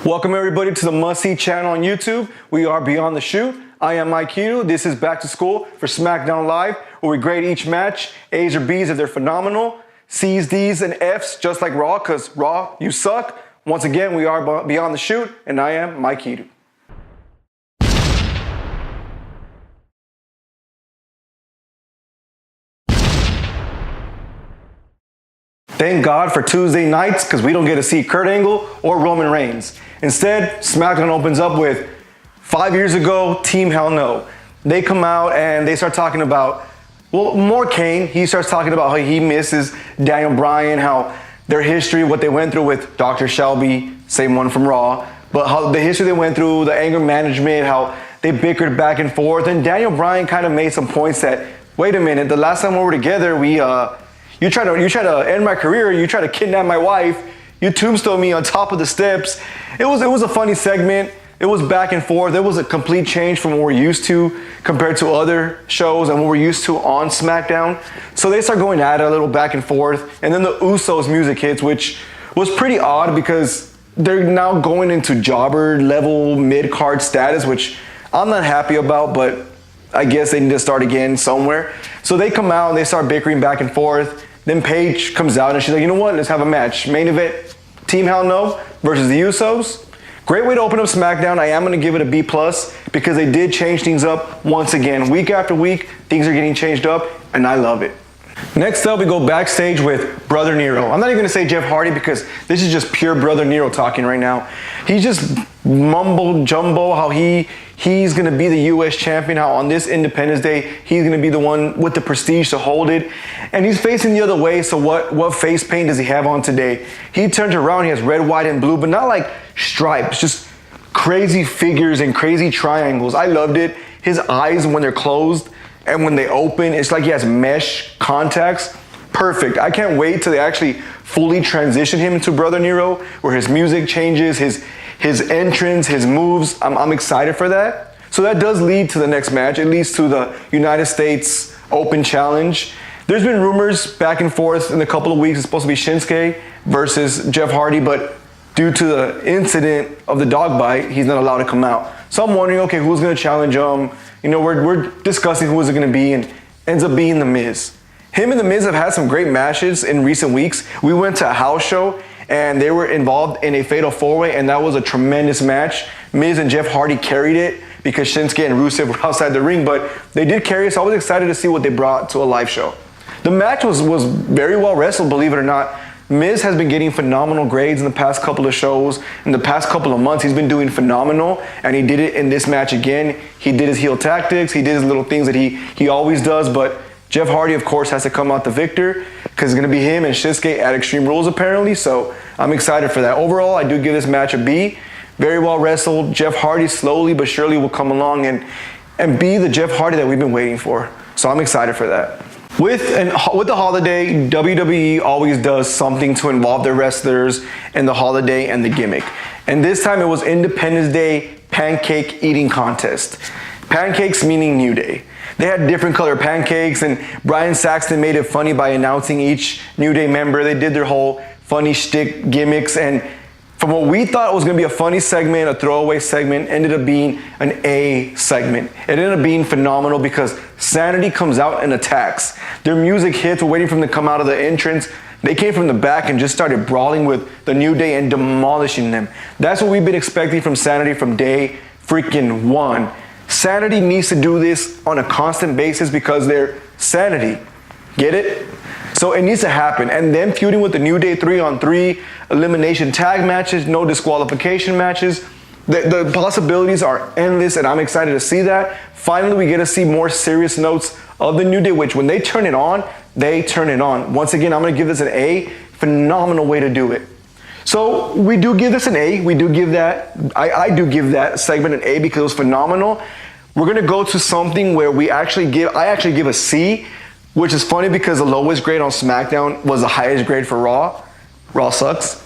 Welcome everybody to the Must See channel on YouTube. We are Beyond the Shoot. I am Mike Hiru. This is Back to School for SmackDown Live, where we grade each match, A's or B's if they're phenomenal, C's, D's, and F's just like Raw, because Raw, you suck. Once again, we are Beyond the Shoot, and I am Mike Hiru. Thank God for Tuesday nights, because we don't get to see Kurt Angle or Roman Reigns. Instead, SmackDown opens up with 5 years ago, Team Hell No. They come out and they start talking about, well, more Kane. He starts talking about how he misses Daniel Bryan, how their history, what they went through with Dr. Shelby, same one from Raw, but how the history they went through, the anger management, how they bickered back and forth. And Daniel Bryan kind of made some points that, wait a minute, the last time we were together, you try to end my career, you try to kidnap my wife, you tombstone me on top of the steps. It was a funny segment. It was back and forth. It was a complete change from what we're used to compared to other shows and what we're used to on SmackDown. So they start going at it a little back and forth. And then the Usos music hits, which was pretty odd because they're now going into jobber level mid-card status, which I'm not happy about, but I guess they need to start again somewhere. So they come out and they start bickering back and forth. Then Paige comes out and she's like, you know what, let's have a match. Main event, Team Hell No versus the Usos. Great way to open up SmackDown. I am going to give it a B+ because they did change things up once again. Week after week, things are getting changed up and I love it. Next up, we go backstage with Brother Nero. I'm not even going to say Jeff Hardy because this is just pure Brother Nero talking right now. He just mumble jumbo how he's going to be the US champion, how on this Independence Day, he's going to be the one with the prestige to hold it. And he's facing the other way, so what face paint does he have on today? He turns around, he has red, white, and blue, but not like stripes, just crazy figures and crazy triangles. I loved it. His eyes, when they're closed and when they open, it's like he has mesh contacts. Perfect. I can't wait till they actually fully transition him into Brother Nero, where his music changes, his entrance, his moves. I'm excited for that. So that does lead to the next match. It leads to the United States Open Challenge. There's been rumors back and forth in a couple of weeks. It's supposed to be Shinsuke versus Jeff Hardy, but due to the incident of the dog bite, he's not allowed to come out. So I'm wondering, okay, who's going to challenge him? You know, we're discussing who is it going to be, and ends up being The Miz. Him and The Miz have had some great matches in recent weeks. We went to a house show, and they were involved in a fatal four-way, and that was a tremendous match. Miz and Jeff Hardy carried it because Shinsuke and Rusev were outside the ring, but they did carry it, so I was excited to see what they brought to a live show. The match was very well wrestled, believe it or not. Miz has been getting phenomenal grades in the past couple of shows. In the past couple of months, he's been doing phenomenal, and he did it in this match again. He did his heel tactics. He did his little things that he always does, but Jeff Hardy, of course, has to come out the victor because it's going to be him and Shinsuke at Extreme Rules, apparently, so I'm excited for that. Overall, I do give this match a B. Very well wrestled. Jeff Hardy slowly but surely will come along and be the Jeff Hardy that we've been waiting for, so I'm excited for that. With the holiday, WWE always does something to involve their wrestlers in the holiday and the gimmick. And this time it was Independence Day Pancake Eating Contest. Pancakes meaning New Day. They had different color pancakes, and Brian Saxton made it funny by announcing each New Day member. They did their whole funny shtick gimmicks, and from what we thought was going to be a funny segment, a throwaway segment, ended up being an A segment. It ended up being phenomenal because Sanity comes out and attacks. Their music hits, we're waiting for them to come out of the entrance. They came from the back and just started brawling with the New Day and demolishing them. That's what we've been expecting from Sanity from day freaking one. Sanity needs to do this on a constant basis because they're Sanity. Get it? So it needs to happen. And then feuding with the New Day 3-on-3, elimination tag matches, no disqualification matches. The possibilities are endless, and I'm excited to see that. Finally, we get to see more serious notes of the New Day, which when they turn it on, they turn it on. Once again, I'm going to give this an A. Phenomenal way to do it. So we do give this an A. We do give that, I do give that segment an A because it was phenomenal. We're going to go to something where I actually give a C, which is funny because the lowest grade on SmackDown was the highest grade for Raw. Raw sucks.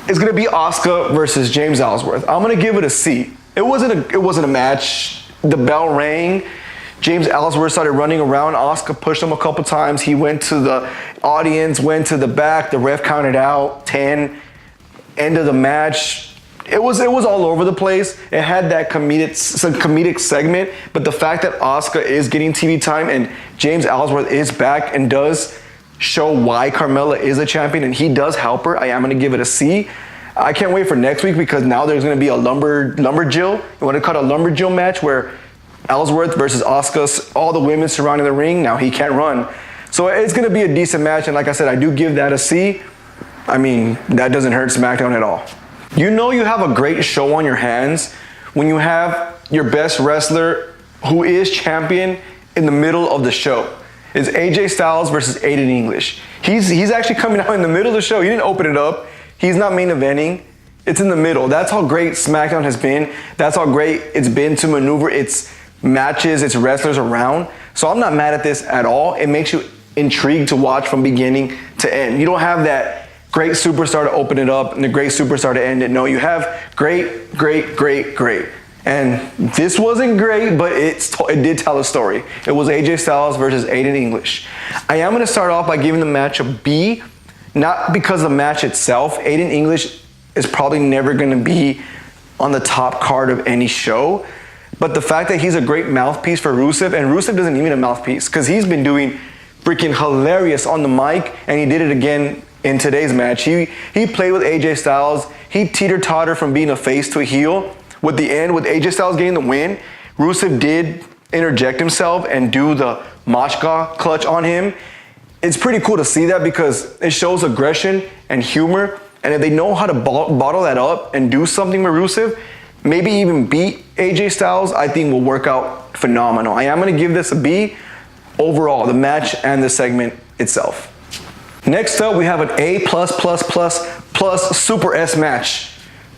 It's going to be Asuka versus James Ellsworth. I'm going to give it a C. It wasn't a match. The bell rang. James Ellsworth started running around. Asuka pushed him a couple times. He went to the audience, went to the back. The ref counted out 10. End of the match. it was all over the place. It had that comedic segment, but the fact that Asuka is getting TV time and James Ellsworth is back and does show why Carmella is a champion and he does help her, I am going to give it a C. I can't wait for next week because now there's going to be a lumberjill. You want to call it a lumberjill match where Ellsworth versus Asuka, all the women surrounding the ring. Now he can't run. So it's going to be a decent match, and like I said, I do give that a C. I mean, that doesn't hurt SmackDown at all. You know you have a great show on your hands when you have your best wrestler who is champion in the middle of the show. It's AJ Styles versus Aiden English. He's actually coming out in the middle of the show. He didn't open it up. He's not main eventing. It's in the middle. That's how great SmackDown has been. That's how great it's been to maneuver its matches, its wrestlers around. So I'm not mad at this at all. It makes you intrigued to watch from beginning to end. You don't have that great superstar to open it up and the great superstar to end it. No, you have great. And this wasn't great, but it did tell a story. It was AJ Styles versus Aiden English. I am going to start off by giving the match a B, not because of the match itself. Aiden English is probably never going to be on the top card of any show, but the fact that he's a great mouthpiece for Rusev, and Rusev doesn't need a mouthpiece because he's been doing freaking hilarious on the mic, and he did it again in today's match. He played with AJ Styles. He teeter-totter from being a face to a heel. With the end, with AJ Styles getting the win, Rusev did interject himself and do the Machka clutch on him. It's pretty cool to see that because it shows aggression and humor. And if they know how to bottle that up and do something with Rusev, maybe even beat AJ Styles, I think will work out phenomenal. I am going to give this a B overall, the match and the segment itself. Next up, we have an A+++ Super S match.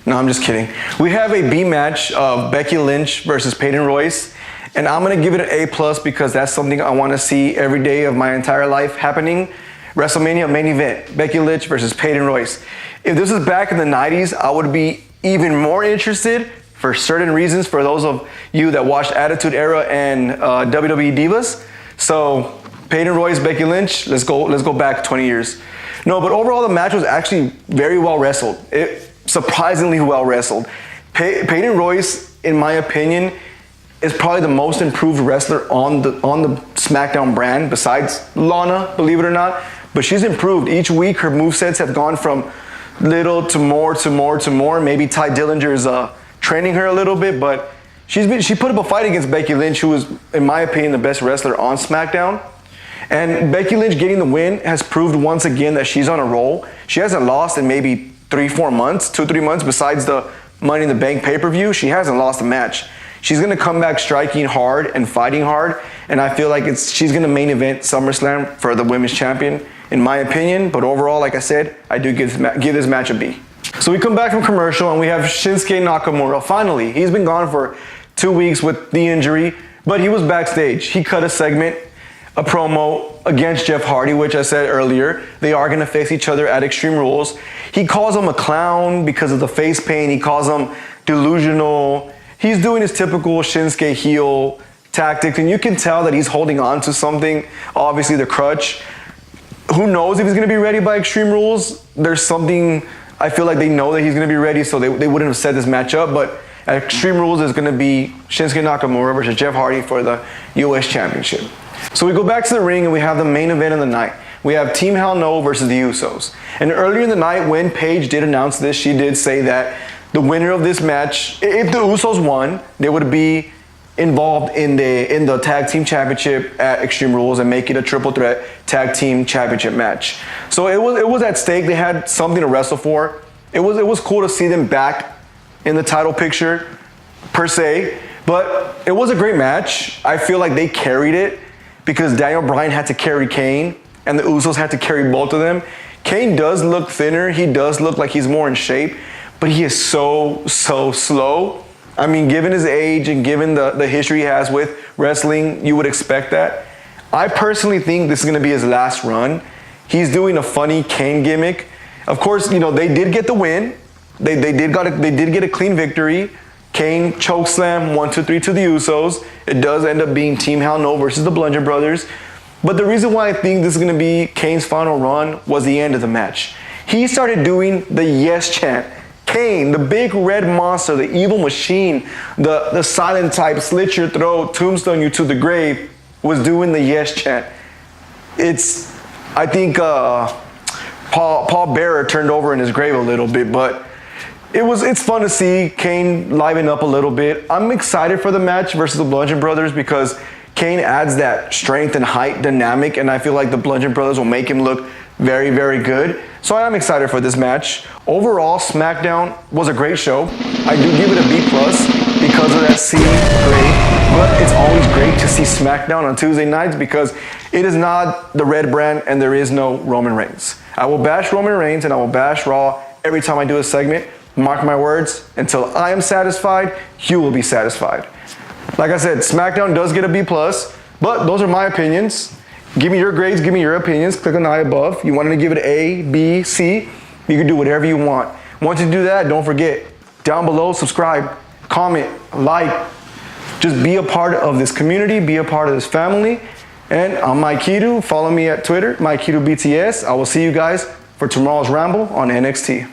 No, I'm just kidding. We have a B match of Becky Lynch versus Payton Royce. And I'm going to give it an A+ because that's something I want to see every day of my entire life happening. WrestleMania main event, Becky Lynch versus Payton Royce. If this was back in the 90s, I would be even more interested for certain reasons for those of you that watched Attitude Era and WWE Divas. So Payton Royce, Becky Lynch, let's go back 20 years. No, but overall the match was actually very well wrestled. Surprisingly well wrestled. Payton Royce, in my opinion, is probably the most improved wrestler on the SmackDown brand besides Lana, believe it or not. But she's improved. Each week her movesets have gone from little to more. Maybe Ty Dillinger is training her a little bit, but she put up a fight against Becky Lynch, who is, in my opinion, the best wrestler on SmackDown. And Becky Lynch getting the win has proved once again that she's on a roll. She hasn't lost in maybe 2-3 months, besides the Money in the Bank pay-per-view. She hasn't lost a match. She's going to come back striking hard and fighting hard, and I feel like she's going to main event SummerSlam for the Women's Champion, in my opinion. But overall, like I said, I do give this match a B. So we come back from commercial, and we have Shinsuke Nakamura. Finally, he's been gone for 2 weeks with the injury, but he was backstage. He cut a segment, a promo against Jeff Hardy, which I said earlier. They are going to face each other at Extreme Rules. He calls him a clown because of the face paint. He calls him delusional. He's doing his typical Shinsuke heel tactics, and you can tell that he's holding on to something, obviously the crutch. Who knows if he's going to be ready by Extreme Rules? There's something, I feel like they know that he's going to be ready, so they wouldn't have set this match up, but at Extreme Rules is going to be Shinsuke Nakamura versus Jeff Hardy for the US Championship. So we go back to the ring and we have the main event of the night. We have Team Hell No versus the Usos. And earlier in the night when Paige did announce this, she did say that the winner of this match, if the Usos won, they would be involved in the tag team championship at Extreme Rules and make it a triple threat tag team championship match. So it was at stake. They had something to wrestle for. It was cool to see them back in the title picture per se, but it was a great match. I feel like they carried it because Daniel Bryan had to carry Kane and the Usos had to carry both of them. Kane does look thinner. He does look like he's more in shape, but he is so slow. I mean, given his age and given the history he has with wrestling, you would expect that. I personally think this is going to be his last run. He's doing a funny Kane gimmick. Of course, you know, they did get the win. They did get a clean victory. Kane chokeslam 1, 2, 3 to the Usos. It does end up being Team Hell No versus the Bludgeon Brothers. But the reason why I think this is going to be Kane's final run was the end of the match. He started doing the yes chant. Kane, the big red monster, the evil machine, the silent type, slit your throat, tombstone you to the grave, was doing the yes chant. I think Paul Bearer turned over in his grave a little bit, but it's fun to see Kane liven up a little bit. I'm excited for the match versus the Bludgeon Brothers because Kane adds that strength and height dynamic, and I feel like the Bludgeon Brothers will make him look very, very good. So I'm excited for this match. Overall, SmackDown was a great show. I do give it a B+ because of that C grade, but it's always great to see SmackDown on Tuesday nights because it is not the red brand and there is no Roman Reigns. I will bash Roman Reigns and I will bash Raw every time I do a segment. Mark my words, until I am satisfied, you will be satisfied. Like I said, SmackDown does get a B+, but those are my opinions. Give me your grades, give me your opinions. Click on the eye above. You wanted to give it A, B, C, you can do whatever you want. Once you do that, don't forget, down below, subscribe, comment, like. Just be a part of this community, be a part of this family. And I'm Mike Hiru. Follow me at Twitter, Mike Hiru BTS. I will see you guys for tomorrow's Ramble on NXT.